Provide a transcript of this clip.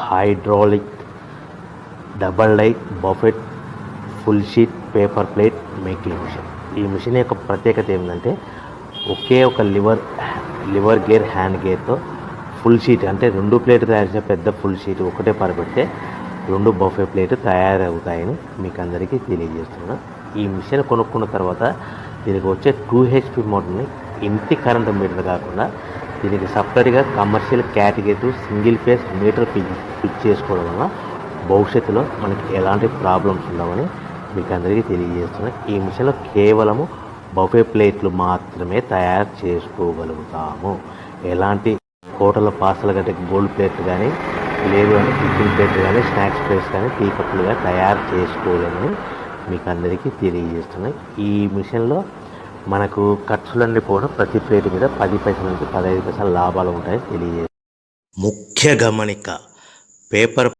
Hydraulic double die buffet full sheet paper plate making machine. ఈ machine యొక్క ప్రత్యేకత ఏంటంటే ఒకే ఒక లివర్ గేర్ హ్యాండ్ గేర్తో ఫుల్ షీట్ అంటే 2 ప్లేట్లు తయారు చేసే పెద్ద ఫుల్ షీట్ ఒకటే పరబెడితే 2 బఫే ప్లేట్ తయారవుతాయని మీకు అందరికీ తెలియజేస్తున్నాను. ఈ మిషన్ కొనుక్కున్న తర్వాత దీనికి వచ్చే 2 HP మోటార్ని ఇంటి కరెంట్ మీటర్ కాకుండా దీనికి సపరేట్గా commercial category single phase metre fix చేసుకోవడం వల్ల భవిష్యత్తులో మనకి ఎలాంటి ప్రాబ్లమ్స్ ఉండవని మీకు అందరికీ తెలియజేస్తున్నాను. ఈ మిషన్లో కేవలము బఫే ప్లేట్లు మాత్రమే తయారు చేసుకోగలుగుతాము. ఎలాంటి హోటల్ పార్సల్ గట్టే గోల్డ్ ప్లేట్లు కానీ లేదు అంటే టిఫిన్ ప్లేట్లు కానీ స్నాక్స్ ప్లేట్స్ కానీ టీ కప్పులుగా తయారు చేసుకోలేమని మీకు అందరికీ తెలియజేస్తున్నాయి. ఈ మిషన్లో మనకు ఖర్చులన్నీ కూడా ప్రతి ప్లేట్ మీద 10 పైసల నుంచి 15 పైసల లాభాలు ఉంటాయని తెలియజేస్తుంది. ముఖ్య గమనిక, పేపర్